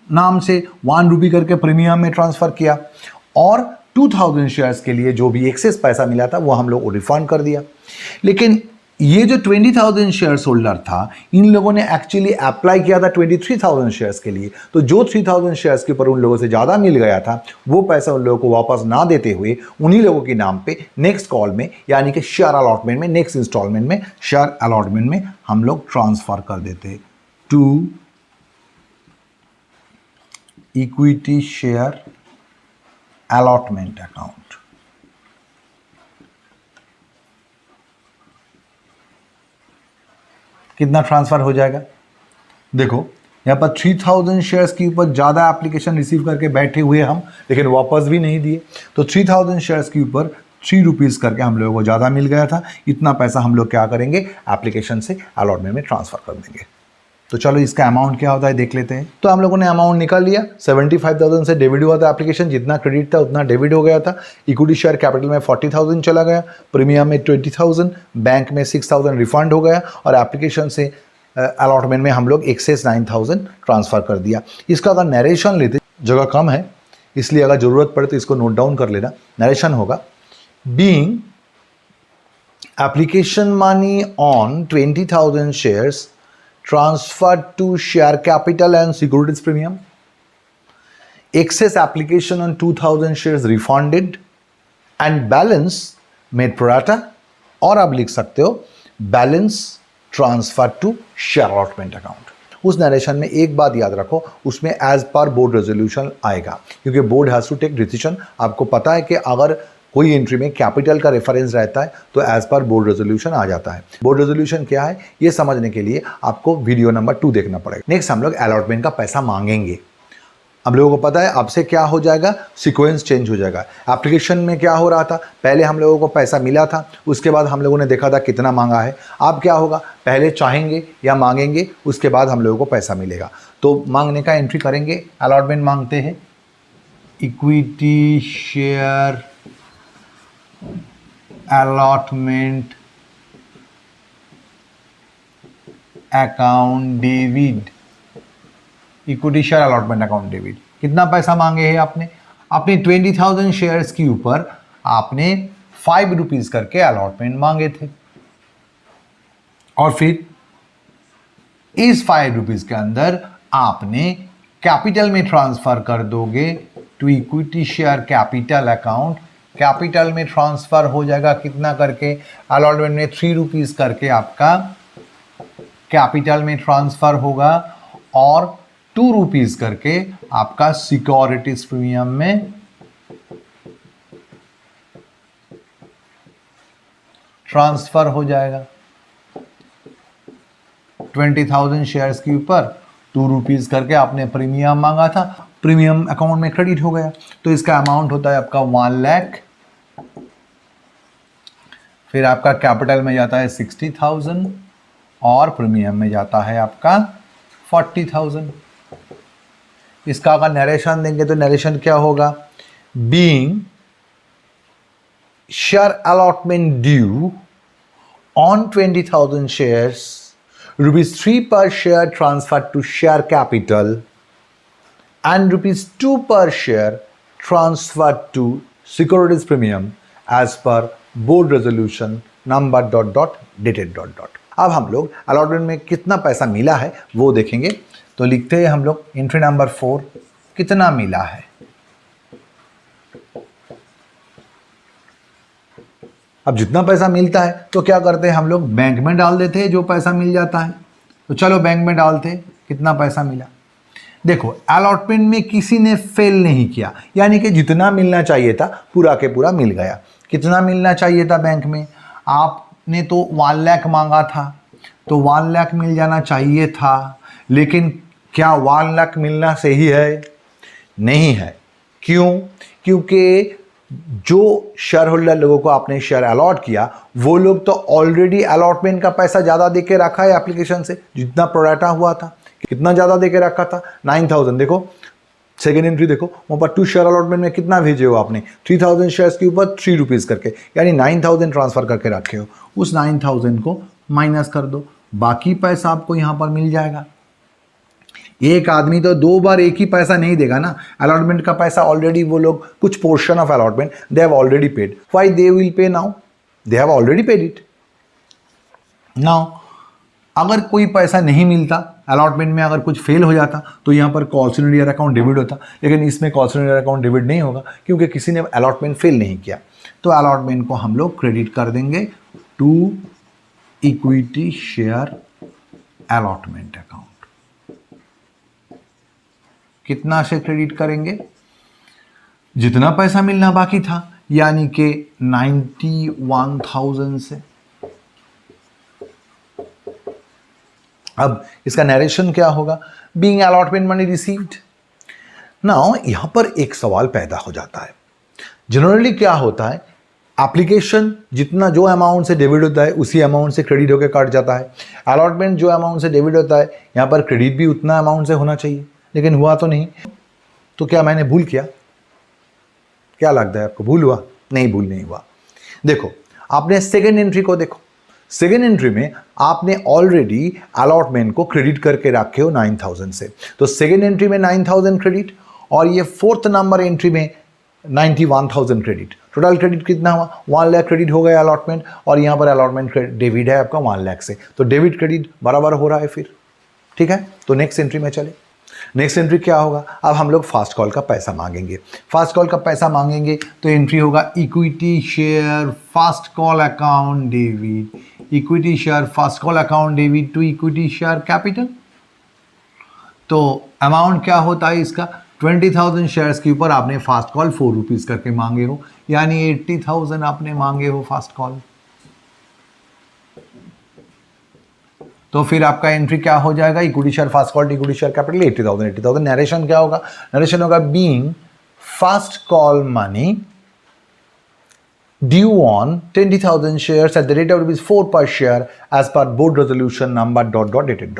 S1: नाम से 1 रुपी करके प्रीमियम में ट्रांसफ़र किया और 2000 शेयर्स के लिए जो भी एक्सेस पैसा मिला था वो हम लोग को रिफंड कर दिया। लेकिन ये जो 20,000 शेयर्स होल्डर था, इन लोगों ने एक्चुअली अप्लाई किया था 23,000 शेयर्स के लिए। तो जो 3,000 शेयर्स के ऊपर उन लोगों से ज़्यादा मिल गया था, वो पैसा उन लोगों को वापस ना देते हुए उन्हीं लोगों के नाम पे नेक्स्ट कॉल में, यानी कि शेयर अलॉटमेंट में, नेक्स्ट इंस्टॉलमेंट में, शेयर अलॉटमेंट में हम लोग ट्रांसफर कर देते to equity share allotment account. कितना ट्रांसफर हो जाएगा? देखो यहाँ पर 3,000 शेयर्स के ऊपर ज़्यादा एप्लीकेशन रिसीव करके बैठे हुए हम, लेकिन वापस भी नहीं दिए। तो 3,000 शेयर्स के ऊपर 3 रुपीज़ करके हम लोगों को ज़्यादा मिल गया था। इतना पैसा हम लोग क्या करेंगे, एप्लीकेशन से अलॉटमेंट में ट्रांसफ़र कर देंगे। तो चलो इसका अमाउंट क्या होता है देख लेते हैं। तो हम लोगों ने अमाउंट निकाल लिया। 75,000 से डेबिट हुआ था एप्लीकेशन, जितना क्रेडिट था उतना डेबिट हो गया था। इक्विटी शेयर कैपिटल में 40,000 चला गया, प्रीमियम में 20,000, बैंक में 6,000 रिफंड हो गया और एप्लीकेशन से अलॉटमेंट में हम लोग एक्सेस 9,000 ट्रांसफ़र कर दिया। इसका अगर नरेशन लेते, जगह कम है इसलिए अगर ज़रूरत पड़े तो इसको नोट डाउन कर लेना। नरेशन होगा being application money on 20,000 shares transferred to share capital and securities premium, excess application on 2,000 shares refunded and balance made pro rata, और आप लिख सकते हो balance transferred to share allotment account। उस narration में एक बात याद रखो, उसमें एज पर बोर्ड रेजोल्यूशन आएगा, क्योंकि board has to take decision. आपको पता है कि अगर कोई एंट्री में कैपिटल का रेफरेंस रहता है तो एज पर बोर्ड रेजोल्यूशन आ जाता है। बोर्ड रेजोल्यूशन क्या है ये समझने के लिए आपको वीडियो नंबर 2 देखना पड़ेगा। नेक्स्ट हम लोग अलॉटमेंट का पैसा मांगेंगे। हम लोगों को पता है अब से क्या हो जाएगा, सीक्वेंस चेंज हो जाएगा। एप्लीकेशन में क्या हो रहा था, पहले हम लोगों को पैसा मिला था, उसके बाद हम लोगों ने देखा था कितना मांगा है। अब क्या होगा, पहले चाहेंगे या मांगेंगे, उसके बाद हम लोगों को पैसा मिलेगा। तो मांगने का एंट्री करेंगे, अलॉटमेंट मांगते हैं, equity share allotment account debit, equity share allotment account debit. कितना पैसा मांगे है आपने? अपने 20,000 शेयर्स के ऊपर आपने 5 रुपीज़ करके अलॉटमेंट मांगे थे और फिर इस 5 रुपीज़ के अंदर आपने कैपिटल में ट्रांसफ़र कर दोगे to equity share capital account. Capital में ट्रांसफ़र हो जाएगा कितना करके, अलॉटमेंट में 3 रुपीज़ करके आपका कैपिटल में ट्रांसफ़र होगा और 2 रुपीज़ करके आपका सिक्योरिटीज प्रीमियम में ट्रांसफ़र हो जाएगा। 20,000 शेयर्स के ऊपर 2 रुपीज़ करके आपने प्रीमियम मांगा था, प्रीमियम अकाउंट में क्रेडिट हो गया। तो इसका अमाउंट होता है आपका 1 लाख। फिर आपका कैपिटल में जाता है 60,000 और प्रीमियम में जाता है आपका 40,000। इसका अगर नरेशन देंगे तो नरेशन क्या होगा, being share allotment due on 20,000 shares, ₹3 per share transferred to share capital and ₹2 per share transferred to securities premium as per board resolution number ... dated ... अब हम लोग अलॉटमेंट में कितना पैसा मिला है वो देखेंगे। तो लिखते हैं हम लोग एंट्री नंबर 4, कितना मिला है। अब जितना पैसा मिलता है तो क्या करते हैं हम लोग, बैंक में डाल देते हैं जो पैसा मिल जाता है। तो चलो बैंक में डालते हैं, कितना पैसा मिला। देखो अलॉटमेंट में किसी ने फेल नहीं किया, यानी कि जितना मिलना चाहिए था पूरा के पूरा मिल गया। कितना मिलना चाहिए था बैंक में, आपने तो 1 लाख मांगा था तो 1 लाख मिल जाना चाहिए था, लेकिन क्या 1 लाख मिलना सही है? नहीं है। क्यों? क्योंकि जो शेयर होल्डर लोगों को आपने शेयर अलॉट किया वो लोग तो ऑलरेडी अलॉटमेंट का पैसा ज़्यादा दे के रखा है एप्लीकेशन से, जितना प्रोराटा हुआ था। कितना ज़्यादा दे के रखा था? 9,000। देखो सेकेंड एंट्री देखो, वहाँ पर 2 शेयर अलॉटमेंट में कितना भेजे हो आपने, 3,000 शेयर्स के ऊपर 3 रुपीज़ करके, यानी 9,000 ट्रांसफ़र करके रखे हो। उस 9,000 को माइनस कर दो, बाकी पैसा आपको यहाँ पर मिल जाएगा। एक आदमी तो 2 बार एक ही पैसा नहीं देगा ना। अलॉटमेंट का पैसा ऑलरेडी वो लोग कुछ portion of allotment they have already paid, why they will pay now, they have already paid it. Now अगर कोई पैसा नहीं मिलता अलॉटमेंट में, अगर कुछ फेल हो जाता तो यहाँ पर कॉल्सनरी अकाउंट डेबिट होता, लेकिन इसमें कॉल्सनरी अकाउंट डेबिट नहीं होगा क्योंकि किसी ने अलॉटमेंट फेल नहीं किया। तो अलॉटमेंट को हम लोग क्रेडिट कर देंगे to equity share allotment account. कितना से क्रेडिट करेंगे, जितना पैसा मिलना बाकी था, यानी कि 91,000 से। अब इसका नरेशन क्या होगा, being allotment money received. Now यहां पर एक सवाल पैदा हो जाता है, जनरली क्या होता है, एप्लीकेशन जितना जो अमाउंट से डेबिट होता है उसी अमाउंट से क्रेडिट होकर काट जाता है। अलॉटमेंट जो अमाउंट से डेबिट होता है यहाँ पर क्रेडिट भी उतना अमाउंट से होना चाहिए, लेकिन हुआ तो नहीं। तो क्या मैंने भूल किया, क्या लगता है आपको, भूल हुआ? नहीं, भूल नहीं हुआ। देखो आपने सेकेंड एंट्री को देखो, सेकेंड एंट्री में आपने ऑलरेडी अलॉटमेंट को क्रेडिट करके रखे हो 9,000 से, तो सेकेंड एंट्री में 9,000 क्रेडिट और ये फोर्थ नंबर एंट्री में 91,000 क्रेडिट। टोटल क्रेडिट कितना हुआ, 1 लाख क्रेडिट हो गया अलॉटमेंट, और यहाँ पर अलॉटमेंट डेबिट है आपका 1 लाख से, तो डेबिट क्रेडिट बराबर हो रहा है फिर। ठीक है, तो नेक्स्ट एंट्री में चले। नेक्स्ट एंट्री क्या होगा, अब हम लोग फास्ट कॉल का पैसा मांगेंगे। फास्ट कॉल का पैसा मांगेंगे तो एंट्री होगा equity share first call account debit, equity share first call account debit to equity share capital. तो अमाउंट क्या होता है इसका, 20,000 शेयर्स के ऊपर आपने फास्ट कॉल 4 रुपीज करके मांगे हो, यानी 80,000 आपने मांगे हो फास्ट कॉल। तो फिर आपका एंट्री क्या हो जाएगा, equity share first call equity share capital 80,000। Narration क्या होगा, नरेशन होगा being fast call money due on 20,000 shares at the rate of ₹4 per share as per board resolution number ... dated ...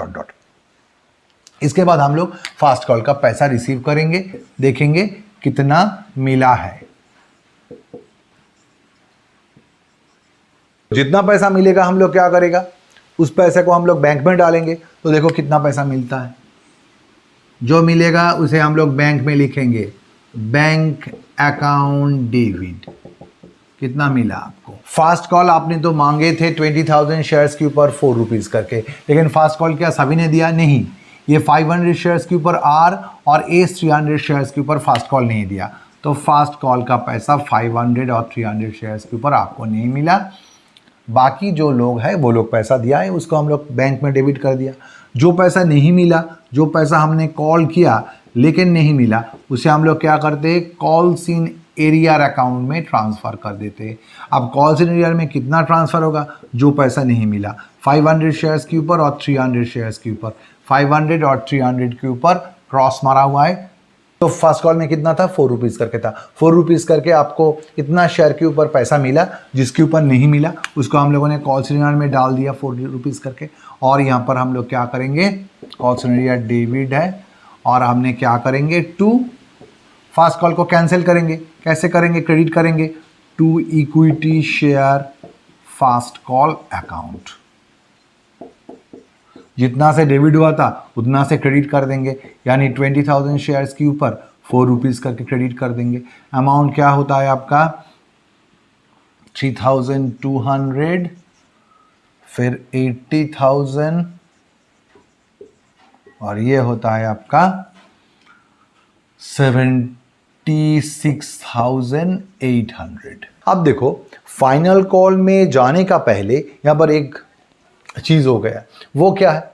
S1: इसके बाद हम लोग फास्ट कॉल का पैसा रिसीव करेंगे, देखेंगे कितना मिला है। जितना पैसा मिलेगा हम लोग क्या करेगा, उस पैसे को हम लोग बैंक में डालेंगे, तो देखो कितना पैसा मिलता है। जो मिलेगा उसे हम लोग बैंक में लिखेंगे, बैंक अकाउंट डेबिट। कितना मिला आपको, फास्ट कॉल आपने तो मांगे थे 20,000 शेयर्स के ऊपर 4 रुपीज करके, लेकिन फास्ट कॉल क्या सभी ने दिया, नहीं। ये 500 शेयर्स के ऊपर आर और एस 300 शेयर्स के ऊपर फास्ट कॉल नहीं दिया, तो फास्ट कॉल का पैसा 500 और 300 शेयर्स के ऊपर आपको नहीं मिला। बाकी जो लोग हैं वो लोग पैसा दिया है, उसको हम लोग बैंक में डेबिट कर दिया। जो पैसा नहीं मिला, जो पैसा हमने कॉल किया लेकिन नहीं मिला, उसे हम लोग क्या करते हैं, कॉल्स इन एरियर अकाउंट में ट्रांसफ़र कर देते हैं। अब कॉल्स इन एरियर में कितना ट्रांसफ़र होगा, जो पैसा नहीं मिला 500 शेयर्स के ऊपर और 300 शेयर्स के ऊपर, 500 और 300 के ऊपर क्रॉस मारा हुआ है। तो फर्स्ट कॉल में कितना था, 4 रुपीज़ करके था, 4 रुपीज़ करके आपको इतना शेयर के ऊपर पैसा मिला। जिसके ऊपर नहीं मिला उसको हम लोगों ने कॉल सिनेरियर में डाल दिया 4 रुपीज़ करके, और यहाँ पर हम लोग क्या करेंगे, कॉल सिनेरियर डेबिट है और हमने क्या करेंगे, टू फास्ट कॉल को कैंसिल करेंगे। कैसे करेंगे, क्रेडिट करेंगे to equity share first call account. जितना से डेबिट हुआ था उतना से क्रेडिट कर देंगे, यानी 20,000 शेयर्स के ऊपर 4 रुपीज़ करके क्रेडिट कर देंगे। अमाउंट क्या होता है आपका 3,200, फिर 80,000 और ये होता है आपका 76,800। अब देखो फाइनल कॉल में जाने का पहले यहाँ पर एक चीज़ हो गया, वो क्या है,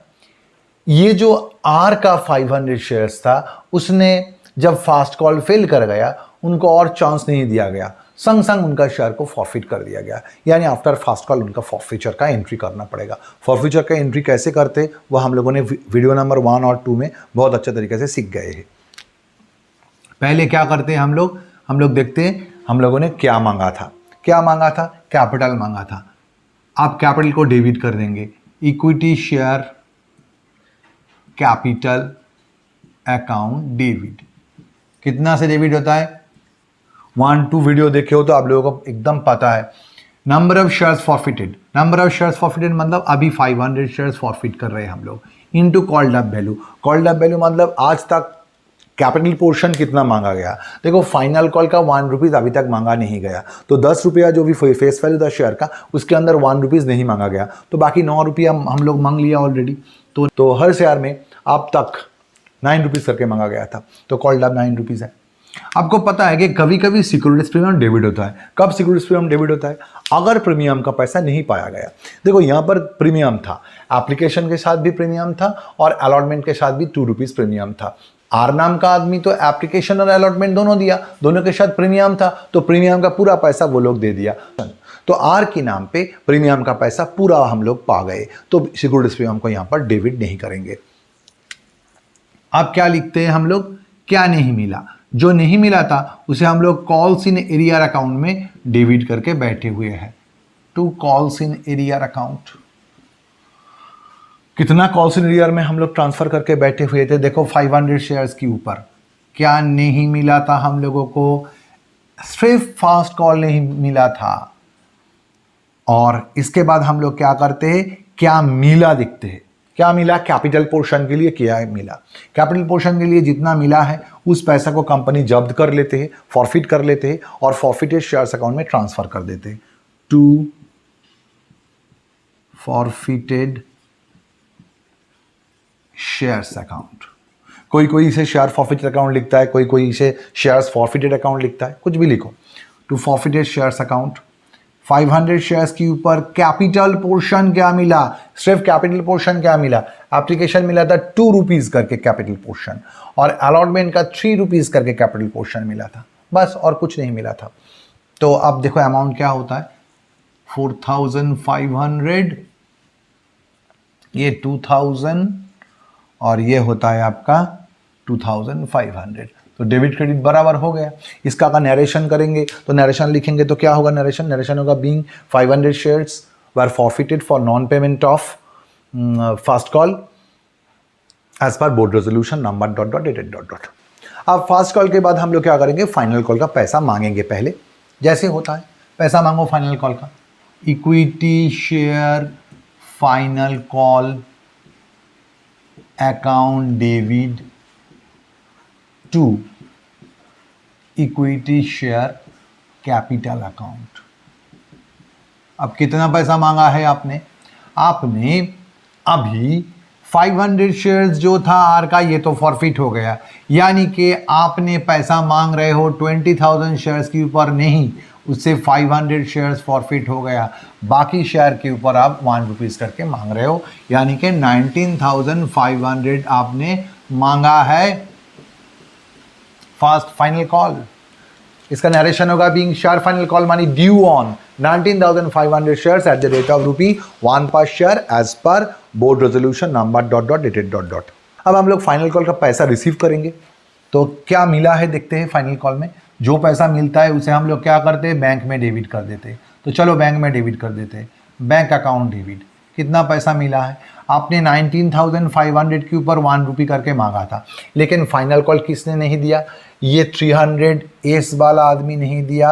S1: ये जो आर का 500 शेयर्स था उसने जब फास्ट कॉल फेल कर गया उनको और चांस नहीं दिया गया, संग संग उनका शेयर को फॉरफिट कर दिया गया, यानी आफ्टर फास्ट कॉल उनका फॉरफीचर का एंट्री करना पड़ेगा। फॉरफीचर का एंट्री कैसे करते वो हम लोगों ने वीडियो नंबर 1 और 2 में बहुत अच्छे तरीके से सीख गए हैं। पहले क्या करते हैं हम लोग देखते हैं हम लोगों ने क्या मांगा था, कैपिटल मांगा था। आप कैपिटल को डेबिट कर देंगे, equity share capital account debit. कितना से डेबिट होता है, 1-2 वीडियो देखे हो तो आप लोगों को एकदम पता है। नंबर ऑफ शेयर्स फॉरफिटेड, मतलब अभी 500 शेयर्स फॉरफिट कर रहे हैं हम लोग, into called up value. Called up value मतलब आज तक कैपिटल पोर्शन कितना मांगा गया। देखो फाइनल कॉल का 1 रुपीज़ अभी तक मांगा नहीं गया, तो 10 रुपया जो भी फेस वैल्यू था शेयर का उसके अंदर 1 रुपीज़ नहीं मांगा गया, तो बाकी 9 रुपया हम लोग मांग लिया ऑलरेडी। तो हर शेयर में अब तक 9 रुपीज़ करके मांगा गया था, तो कॉल्ड अप 9 रुपीज़ है। आपको पता है कि कभी कभी सिक्योरिटीज प्रीमियम डेबिट होता है। कब सिक्योरिटीज प्रीमियम डेबिट होता है? अगर प्रीमियम का पैसा नहीं पाया गया। देखो यहाँ पर प्रीमियम था, एप्लीकेशन के साथ भी प्रीमियम था और अलॉटमेंट के साथ भी 2 रुपीज़ प्रीमियम था। आर नाम का आदमी तो एप्लीकेशन और अलॉटमेंट दोनों दिया, दोनों के साथ प्रीमियम था, तो प्रीमियम का पूरा पैसा वो लोग दे दिया। तो आर के नाम पे प्रीमियम का पैसा पूरा हम लोग पा गए, तो सिक्योरिटीज प्रीमियम को यहाँ पर डेबिट नहीं करेंगे। अब क्या लिखते हैं हम लोग? क्या नहीं मिला? जो नहीं मिला था उसे हम लोग कॉल्स इन एरियर अकाउंट में डेबिट करके बैठे हुए हैं। To calls in arrear account. कितना कॉल्स इन एरियर में हम लोग ट्रांसफर करके बैठे हुए थे? देखो 500 शेयर्स के ऊपर। क्या नहीं मिला था हम लोगों को? सिर्फ फास्ट कॉल नहीं मिला था। और इसके बाद हम लोग क्या करते हैं? क्या मिला दिखते हैं। क्या मिला? कैपिटल पोर्शन के लिए क्या मिला। कैपिटल पोर्शन के लिए जितना मिला है उस पैसा को कंपनी जब्त कर लेते हैं, फॉरफिट कर लेते हैं और फॉरफिटेड शेयर्स अकाउंट में ट्रांसफर कर देते हैं। To forfeited shares account. कोई कोई इसे शेयर फॉरफिटेड अकाउंट लिखता है, कोई कोई इसे शेयर्स फॉरफिटेड अकाउंट लिखता है, कुछ भी लिखो। To forfeited shares account. 500 shares के ऊपर कैपिटल पोर्शन क्या मिला? सिर्फ कैपिटल पोर्शन क्या मिला? एप्लीकेशन मिला था 2 रुपीज़ करके कैपिटल पोर्शन और अलॉटमेंट का 3 रुपीज़ करके कैपिटल पोर्शन मिला था, बस और कुछ नहीं मिला था। तो अब देखो अमाउंट क्या होता है? 4500, ये 2000 और ये होता है आपका 2500। तो डेबिट क्रेडिट बराबर हो गया। इसका अगर नरेशन करेंगे तो नरेशन लिखेंगे तो क्या होगा? नरेशन होगा being 500 shares were forfeited for non payment of first call as per board resolution number dot dot dated dot dot. अब फास्ट कॉल के बाद हम लोग क्या करेंगे? फाइनल कॉल का पैसा मांगेंगे। पहले जैसे होता है पैसा मांगो फाइनल कॉल का। Equity share final call account debit to equity share capital account. अब कितना पैसा मांगा है आपने? आपने अभी 500 शेयर्स जो था आर का, ये तो फॉरफिट हो गया, यानी कि आपने पैसा मांग रहे हो 20,000 शेयर्स के ऊपर नहीं, उससे 500 शेयर्स फॉरफिट हो गया। बाकी शेयर के ऊपर आप 1 रुपीज़ करके मांग रहे हो, यानी कि 19,500 आपने मांगा है फास्ट फाइनल कॉल। इसका नरेशन होगा being share final call money due on 19,500 shares at the rate of ₹1 per share as per board resolution number dot dot dated dot dot. अब हम लोग फाइनल कॉल का पैसा रिसीव करेंगे, तो क्या मिला है देखते हैं। फाइनल कॉल में जो पैसा मिलता है उसे हम लोग क्या करते हैं? बैंक में डेबिट कर देते हैं। तो चलो बैंक में डेबिट कर देते हैं। Bank account debit. कितना पैसा मिला है? आपने 19,500 के ऊपर 1 रुपये करके मांगा था, लेकिन फाइनल कॉल किसने नहीं दिया? ये 300 एस वाला आदमी नहीं दिया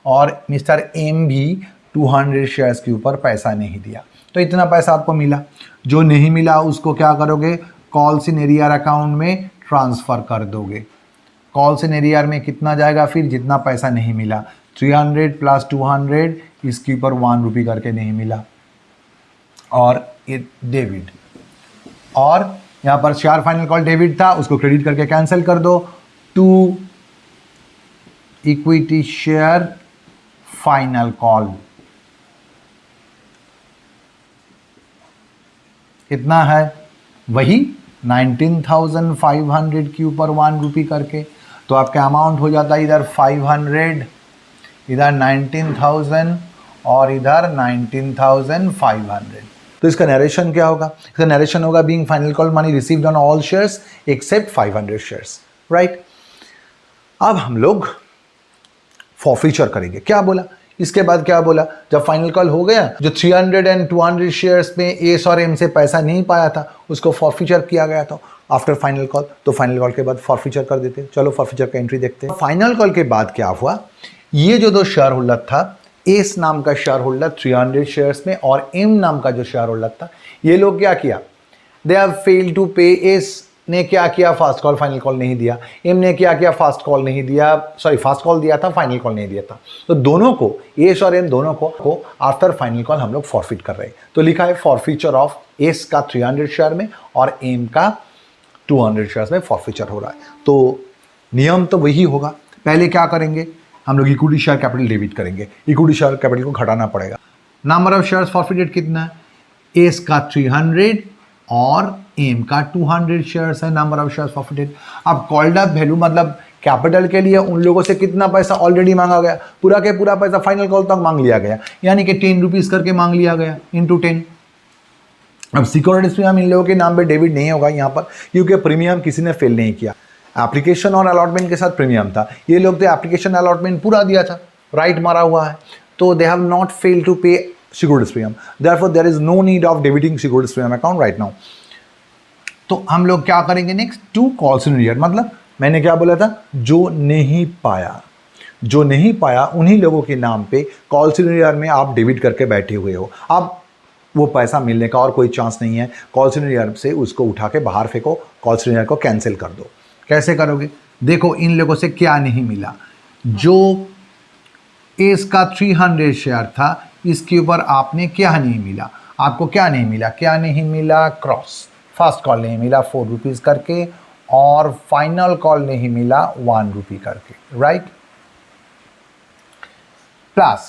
S1: और मिस्टर एम भी 200 शेयर्स के ऊपर पैसा नहीं दिया। तो इतना पैसा आपको मिला। जो नहीं मिला उसको क्या करोगे? कॉल्स इन एरियर अकाउंट में ट्रांसफ़र कर दोगे। कॉल्स इन एरियर में कितना जाएगा फिर? जितना पैसा नहीं मिला, 300 प्लस 200, इसके ऊपर 1 रुपये करके नहीं मिला और ये डेबिट। और यहाँ पर शेयर फाइनल कॉल डेबिट था, उसको क्रेडिट करके कैंसिल कर दो। To equity share final call कितना है? वही 19,500 के ऊपर 1 रुपये करके। तो आपका अमाउंट हो जाता है इधर 500, इधर 19,000 और इधर 19,500। तो इसका नरेशन क्या होगा? इसका नरेशन होगा being final call money received on all shares except 500 shares, right. अब हम लोग फॉरफीचर करेंगे। क्या बोला? इसके बाद क्या बोला? जब फाइनल कॉल हो गया, जो 300 एंड 200 शेयर्स में एस और एम से पैसा नहीं पाया था उसको फॉरफीचर किया गया था आफ्टर फाइनल कॉल। तो फाइनल कॉल के बाद फॉरफीचर कर देते हैं। चलो फॉरफीचर का एंट्री देखते हैं। फाइनल कॉल के बाद क्या हुआ? ये जो दो शेयर होल्डर था, एस नाम का शेयर होल्डर 300 शेयर्स में और एम नाम का जो शेयर होल्डर था, ये लोग क्या किया? दे हैव फेल्ड टू पे। एस ने क्या किया, फास्ट कॉल फाइनल कॉल नहीं दिया। एम ने क्या किया, फास्ट कॉल नहीं दिया, सॉरी फास्ट कॉल दिया था, फाइनल कॉल नहीं दिया था। तो दोनों को, एस और एम दोनों को आफ्टर फाइनल कॉल हम लोग फॉरफिट कर रहे हैं। तो लिखा है फॉरफीचर ऑफ एस का 300 शेयर में और एम का 200 शेयर्स में फॉरफीचर हो रहा है। तो नियम तो वही होगा। पहले क्या करेंगे, हम लोग इक्विटी शेयर कैपिटल डेबिट करेंगे। इक्विटी शेयर कैपिटल को घटाना पड़ेगा। नंबर ऑफ शेयर्स फॉरफिटेड कितना है, एस का 300 और एम का 200 शेयर्स है नंबर ऑफ शेयर्स फॉरफिटेड। अब कॉल्ड अप वैल्यू मतलब कैपिटल के लिए उन लोगों से कितना पैसा ऑलरेडी मांगा गया, पूरा के पूरा पैसा फाइनल कॉल तक मांग लिया गया, यानी कि 10 रुपीज़ करके मांग लिया गया इंटू 10। अब सिक्योरिटीज प्रीमियम इन लोगों के नाम पे डेबिट नहीं होगा यहाँ पर, क्योंकि प्रीमियम किसी ने फेल नहीं किया। एप्लीकेशन और अलॉटमेंट के साथ प्रीमियम था, ये लोग तो एप्लीकेशन अलॉटमेंट पूरा दिया था, राइट मारा हुआ है, तो they have not fail to pay securities premium, therefore there is no need of debiting securities premium account right now. तो हम लोग क्या करेंगे next, two calls in year, मतलब मैंने क्या बोला था, जो नहीं पाया उन्हीं लोगों के नाम पे कॉल्स इन ईयर में आप डेबिट करके बैठे हुए हो। अब वो पैसा मिलने का और कोई चांस नहीं है, कॉल्स इन ईयर से उसको उठा के बाहर फेंको, कॉल्स इन ईयर को कैंसिल कर दो। कैसे करोगे, देखो इन लोगों से क्या नहीं मिला, जो एस का 300 शेयर था इसके ऊपर आपने क्या नहीं मिला, आपको क्या नहीं मिला, क्रॉस फर्स्ट कॉल नहीं मिला 4 रुपीज़ करके और फाइनल कॉल नहीं मिला 1 रुपी करके, राइट। प्लस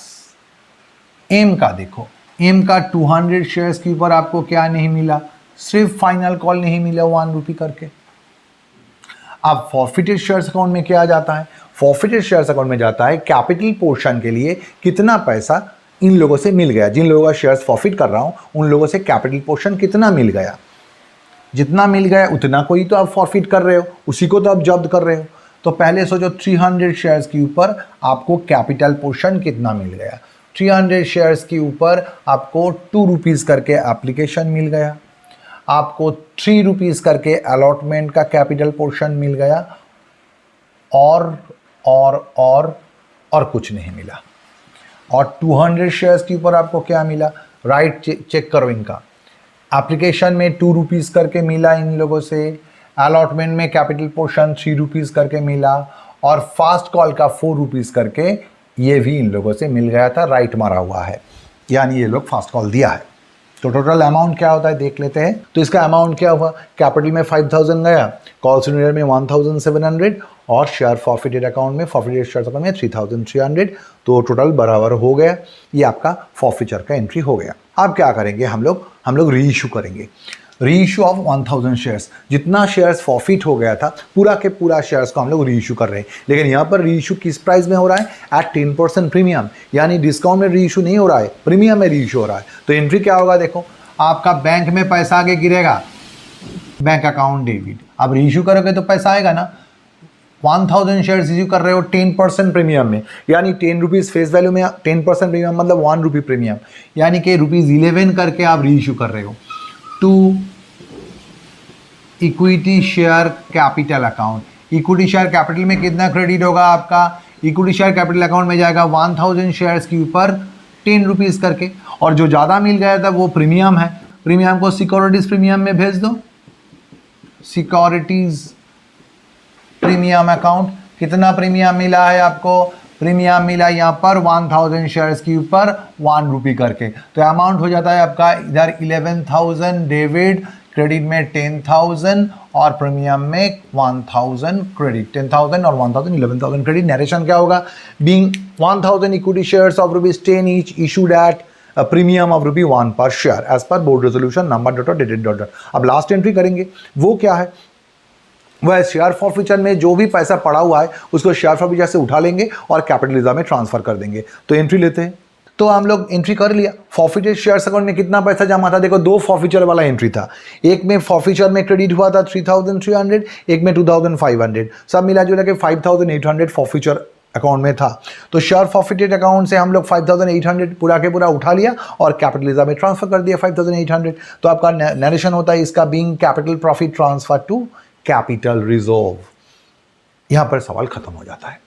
S1: एम का देखो, एम का 200 शेयर्स के ऊपर आपको क्या नहीं मिला, सिर्फ फाइनल कॉल नहीं मिला 1 रुपी करके। अब फॉरफिटेड शेयर्स अकाउंट में क्या जाता है, फॉरफिटेड शेयर्स अकाउंट में जाता है कैपिटल पोर्शन के लिए कितना पैसा इन लोगों से मिल गया, जिन लोगों का शेयर्स फॉरफिट कर रहा हूं उन लोगों से कैपिटल पोर्शन कितना मिल गया, जितना मिल गया उतना को ही तो आप फॉरफिट कर रहे हो, उसी को तो आप जब्त कर रहे हो। तो पहले सोचो 300 शेयर्स के ऊपर आपको कैपिटल पोर्शन कितना मिल गया, 300 शेयर्स के ऊपर आपको 2 रुपीज़ करके एप्लीकेशन मिल गया, आपको 3 रुपीज़ करके अलॉटमेंट का कैपिटल पोर्शन मिल गया और कुछ नहीं मिला। और 200 शेयर्स के ऊपर आपको क्या मिला, राइट चेक करो इनका, एप्लीकेशन में 2 रुपीज़ करके मिला इन लोगों से, अलॉटमेंट में कैपिटल पोर्शन 3 रुपीज़ करके मिला और फास्ट कॉल का 4 रुपीज़ करके ये भी इन लोगों से मिल गया था, राइट मारा हुआ है, यानी ये लोग फास्ट कॉल दिया है। तो टोटल अमाउंट क्या होता है देख लेते हैं। तो इसका अमाउंट क्या हुआ, कैपिटल में 5000 गया, कॉल्स इन ईयर में 1700 और शेयर फॉरफिटेड अकाउंट में, फॉरफिटेड शेयर अकाउंट में 3300, तो टोटल बराबर हो गया। ये आपका फॉरफिचर का एंट्री हो गया। अब क्या करेंगे हम लोग री इशू करेंगे, री इशू ऑफ 1000 शेयर्स। जितना शेयर्स फॉरफिट हो गया था पूरा के पूरा शेयर्स को हम लोग री इशू कर रहे हैं, लेकिन यहाँ पर री इशू किस प्राइस में हो रहा है, एट 10% प्रीमियम, यानी डिस्काउंट में री इशू नहीं हो रहा है, प्रीमियम में री इशू हो रहा है। तो एंट्री क्या होगा, देखो आपका बैंक में पैसा आगे गिरेगा, बैंक अकाउंट डेबिट, अब री इशू करोगे तो पैसा आएगा ना। 1000 शेयर्स इशू कर रहे हो 10% प्रीमियम में, यानी 10 रुपीज़ फेस वैल्यू में 10% प्रीमियम मतलब 1 रुपी प्रीमियम, यानी कि ₹11 करके आप री इशू कर रहे हो to equity share capital account. Equity share capital में कितना क्रेडिट होगा आपका, इक्विटी शेयर कैपिटल अकाउंट में जाएगा 1000 शेयर्स के ऊपर 10 रुपीज़ करके, और जो ज़्यादा मिल गया था वो प्रीमियम है, प्रीमियम को सिक्योरिटीज़ प्रीमियम में भेज दो, सिक्योरिटीज़ प्रीमियम अकाउंट। कितना प्रीमियम मिला है आपको, प्रीमियम मिला यहाँ पर 1000 शेयर्स के ऊपर 1 रुपी करके, तो अमाउंट हो जाता है आपका इधर 11,000 डेबिट, क्रेडिट में 10,000 और प्रीमियम में 1000 क्रेडिट, 10,000 और 1000 11,000 क्रेडिट। नरेशन क्या होगा, being 1000 equity shares of ₹10 each issued at a premium of ₹1 per share as per board resolution number ... dated ... अब लास्ट एंट्री करेंगे, वो क्या है, वह शेयर फॉरफिचर में जो भी पैसा पड़ा हुआ है उसको शेयर फॉरफिचर से उठा लेंगे और कैपिटलिज्म में ट्रांसफर कर देंगे। तो एंट्री लेते हैं, तो हम लोग एंट्री कर लिया। फॉरफिटेड शेयर्स अकाउंट में कितना पैसा जमा था, देखो 2 फॉरफिचर वाला एंट्री था, एक में फॉरफिचर में क्रेडिट हुआ था 3300, एक में 2500, सब मिला जुला के 5800 फॉरफिचर अकाउंट में था। तो शेयर फॉरफिटेड अकाउंट से हम लोग 5800 पूरा के पूरा उठा लिया और कैपिटलिज्म में ट्रांसफर कर दिया 5800। तो आपका नरेशन होता है इसका, being capital profit transfer to capital reserve. यहां पर सवाल खत्म हो जाता है।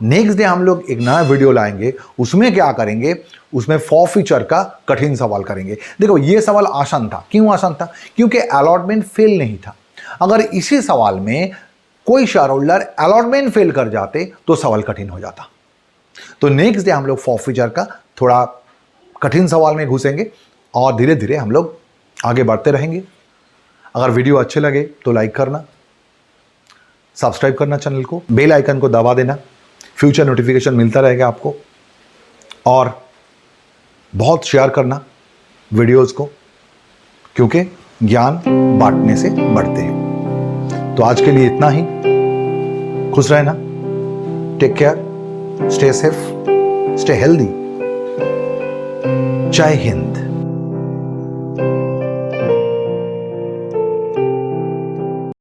S1: नेक्स्ट डे हम लोग एक नया वीडियो लाएंगे, उसमें क्या करेंगे, उसमें फॉर फ्यूचर का कठिन सवाल करेंगे। देखो ये सवाल आसान था, क्यों आसान था? क्योंकि अलॉटमेंट फेल नहीं था। अगर इसी सवाल में कोई शेयर होल्डर अलॉटमेंट फेल कर जाते तो सवाल कठिन हो जाता। तो नेक्स्ट डे हम लोग फॉर फ्यूचर का थोड़ा कठिन सवाल में घुसेंगे और धीरे धीरे हम लोग आगे बढ़ते रहेंगे। अगर वीडियो अच्छे लगे तो लाइक करना, सब्सक्राइब करना चैनल को, बेल आइकन को दबा देना, फ्यूचर नोटिफिकेशन मिलता रहेगा आपको, और बहुत शेयर करना वीडियोस को, क्योंकि ज्ञान बांटने से बढ़ते हैं। तो आज के लिए इतना ही। खुश रहना, take care, stay safe, stay healthy. जय हिंद।